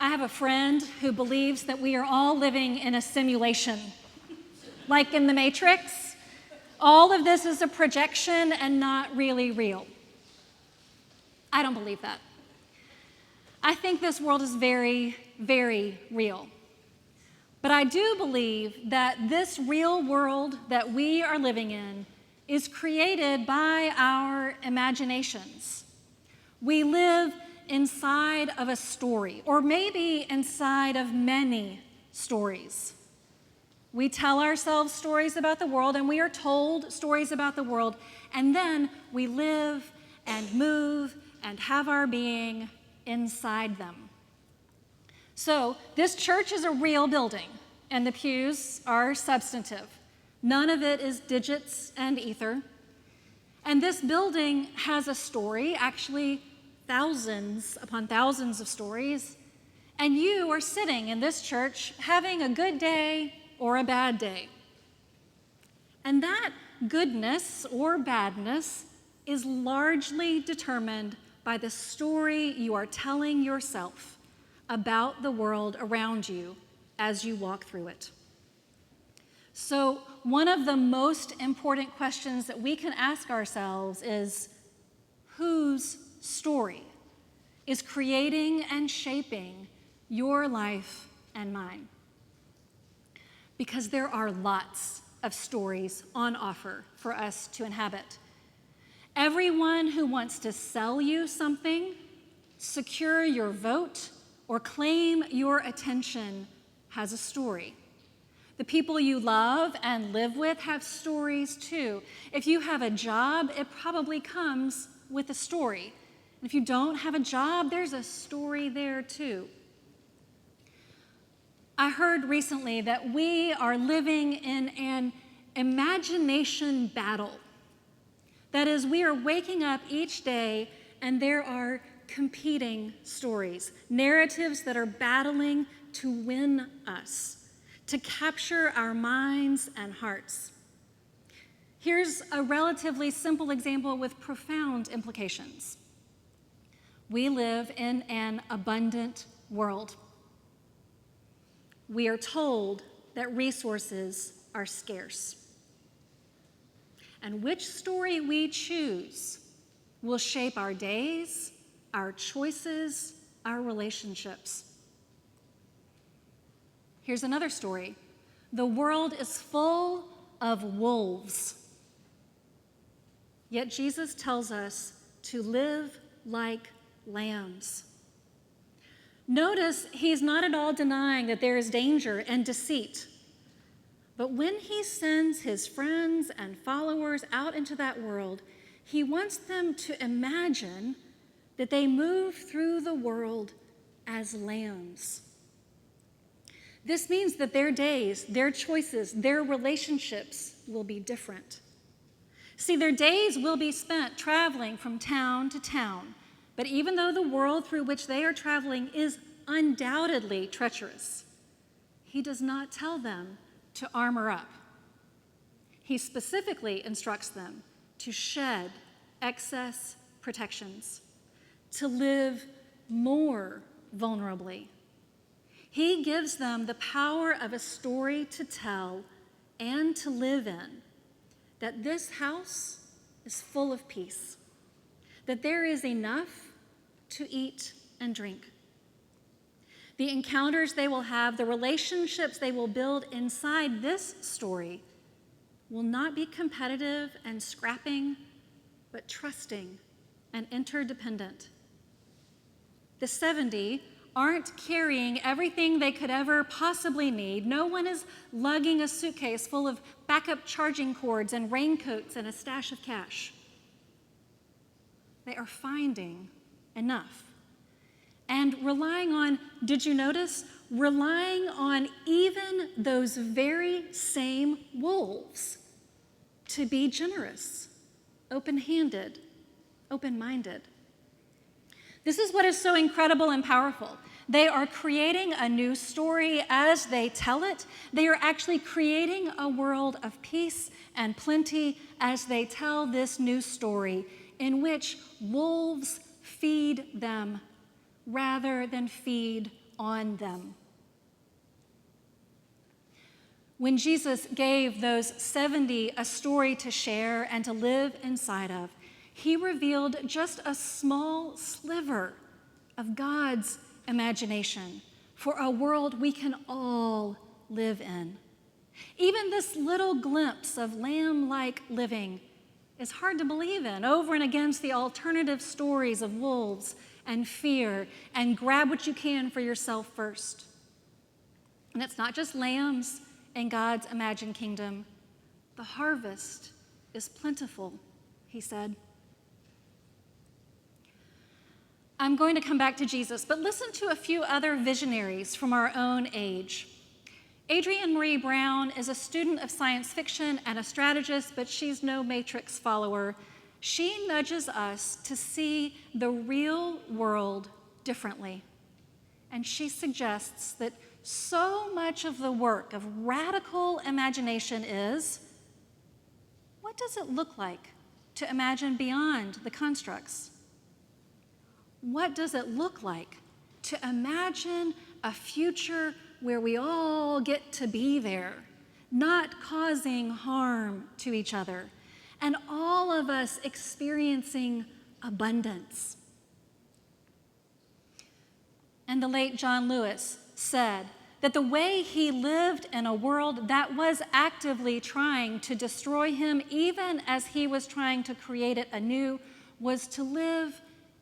I have a friend who believes that we are all living in a simulation, like in the Matrix. All of this is a projection and not really real. I don't believe that. I think this world is very, very real. But I do believe that this real world that we are living in is created by our imaginations. We live inside of a story, or maybe inside of many stories. We tell ourselves stories about the world, and we are told stories about the world, and then we live and move and have our being inside them. So this church is a real building, and the pews are substantive. None of it is digits and ether. And this building has a story, actually thousands upon thousands of stories, and you are sitting in this church having a good day or a bad day. And that goodness or badness is largely determined by the story you are telling yourself about the world around you as you walk through it. So one of the most important questions that we can ask ourselves is, whose story is creating and shaping your life and mine? Because there are lots of stories on offer for us to inhabit. Everyone who wants to sell you something, secure your vote, or claim your attention has a story. The people you love and live with have stories too. If you have a job, it probably comes with a story. If you don't have a job, there's a story there too. I heard recently that we are living in an imagination battle. That is, we are waking up each day and there are competing stories, narratives that are battling to win us, to capture our minds and hearts. Here's a relatively simple example with profound implications. We live in an abundant world. We are told that resources are scarce. And which story we choose will shape our days, our choices, our relationships. Here's another story. The world is full of wolves. Yet Jesus tells us to live like lambs. Notice he's not at all denying that there is danger and deceit. But when he sends his friends and followers out into that world, he wants them to imagine that they move through the world as lambs. This means that their days, their choices, their relationships will be different. See, their days will be spent traveling from town to town. But even though the world through which they are traveling is undoubtedly treacherous, he does not tell them to armor up. He specifically instructs them to shed excess protections, to live more vulnerably. He gives them the power of a story to tell and to live in, that this house is full of peace, that there is enough to eat and drink. The encounters they will have, the relationships they will build inside this story will not be competitive and scrapping, but trusting and interdependent. The 70 aren't carrying everything they could ever possibly need. No one is lugging a suitcase full of backup charging cords and raincoats and a stash of cash. They are finding enough. And relying on, did you notice? Relying on even those very same wolves to be generous, open-handed, open-minded. This is what is so incredible and powerful. They are creating a new story as they tell it. They are actually creating a world of peace and plenty as they tell this new story in which wolves feed them rather than feed on them. When Jesus gave those 70 a story to share and to live inside of, he revealed just a small sliver of God's imagination for a world we can all live in. Even this little glimpse of lamb-like living is hard to believe in, over and against the alternative stories of wolves and fear and grab what you can for yourself first. And it's not just lambs in God's imagined kingdom. The harvest is plentiful, he said. I'm going to come back to Jesus, but listen to a few other visionaries from our own age. Adrienne Marie Brown is a student of science fiction and a strategist, but she's no Matrix follower. She nudges us to see the real world differently. And she suggests that so much of the work of radical imagination is, what does it look like to imagine beyond the constructs? What does it look like to imagine a future where we all get to be there, not causing harm to each other, and all of us experiencing abundance? And the late John Lewis said that the way he lived in a world that was actively trying to destroy him, even as he was trying to create it anew, was to live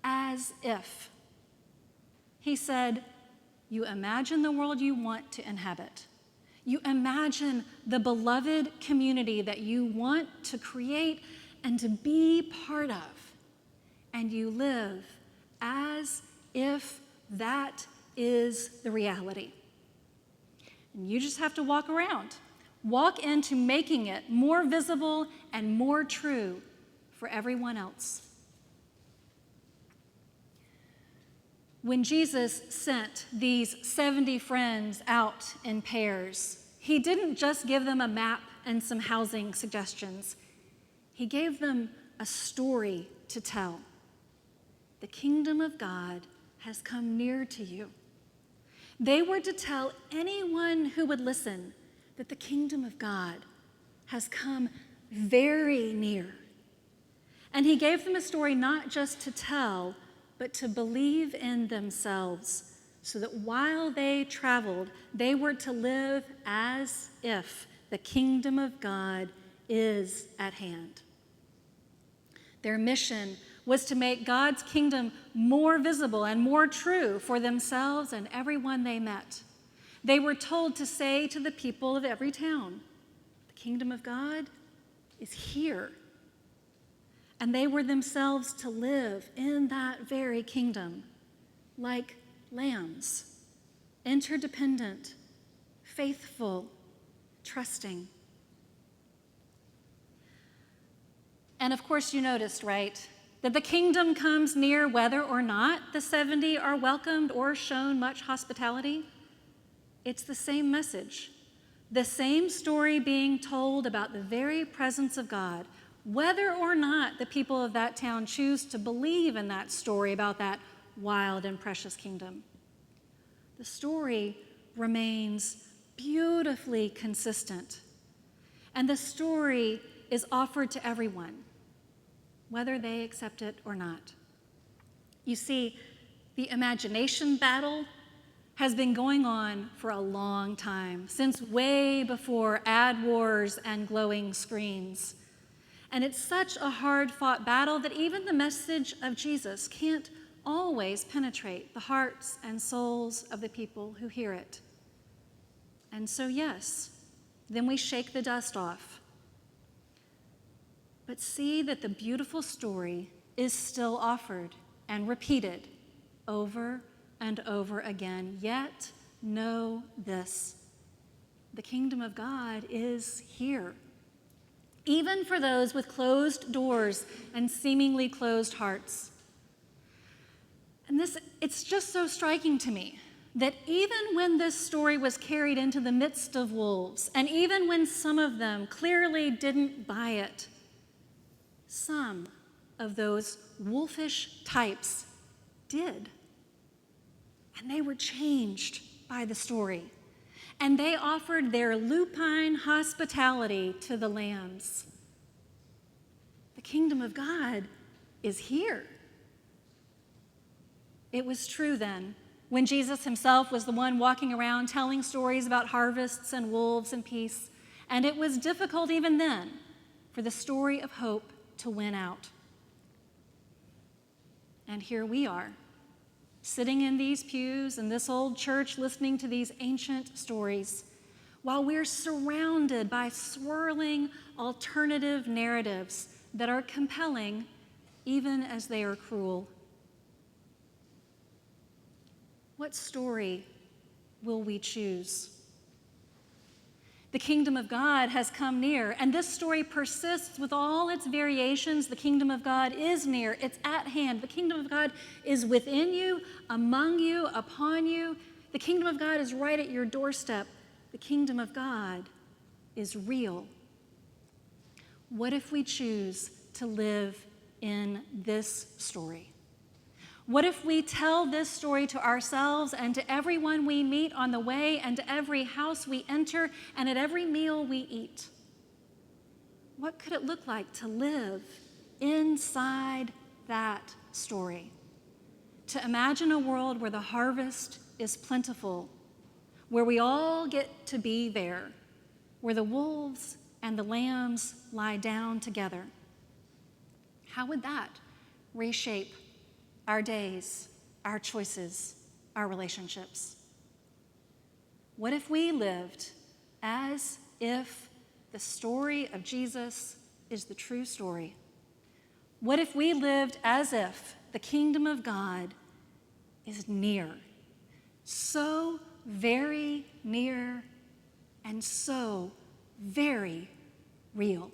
as if. He said, you imagine the world you want to inhabit. You imagine the beloved community that you want to create and to be part of. And you live as if that is the reality. And you just have to walk around. Walk into making it more visible and more true for everyone else. When Jesus sent these 70 friends out in pairs, he didn't just give them a map and some housing suggestions. He gave them a story to tell. The kingdom of God has come near to you. They were to tell anyone who would listen that the kingdom of God has come very near. And he gave them a story not just to tell, but to believe in themselves, so that while they traveled, they were to live as if the kingdom of God is at hand. Their mission was to make God's kingdom more visible and more true for themselves and everyone they met. They were told to say to the people of every town, the kingdom of God is here. And they were themselves to live in that very kingdom like lambs, interdependent, faithful, trusting. And of course you noticed, right, that the kingdom comes near whether or not the 70 are welcomed or shown much hospitality. It's the same message, the same story being told about the very presence of God, whether or not the people of that town choose to believe in that story about that wild and precious kingdom. The story remains beautifully consistent, and the story is offered to everyone, whether they accept it or not. You see, the imagination battle has been going on for a long time, since way before ad wars and glowing screens. And it's such a hard-fought battle that even the message of Jesus can't always penetrate the hearts and souls of the people who hear it. And so, yes, then we shake the dust off. But see that the beautiful story is still offered and repeated over and over again. Yet know this: the kingdom of God is here, even for those with closed doors and seemingly closed hearts. And it's just so striking to me that even when this story was carried into the midst of wolves, and even when some of them clearly didn't buy it, some of those wolfish types did. and they were changed by the story. And they offered their lupine hospitality to the lambs. The kingdom of God is here. It was true then, when Jesus himself was the one walking around telling stories about harvests and wolves and peace, and it was difficult even then for the story of hope to win out. And here we are, sitting in these pews in this old church listening to these ancient stories, while we're surrounded by swirling alternative narratives that are compelling even as they are cruel. What story will we choose? The kingdom of God has come near, and this story persists with all its variations. The kingdom of God is near. It's at hand. The kingdom of God is within you, among you, upon you. The kingdom of God is right at your doorstep. The kingdom of God is real. What if we choose to live in this story? What if we tell this story to ourselves and to everyone we meet on the way and to every house we enter and at every meal we eat? What could it look like to live inside that story? To imagine a world where the harvest is plentiful, where we all get to be there, where the wolves and the lambs lie down together. How would that reshape our days, our choices, our relationships? What if we lived as if the story of Jesus is the true story? What if we lived as if the kingdom of God is near, so very near and so very real?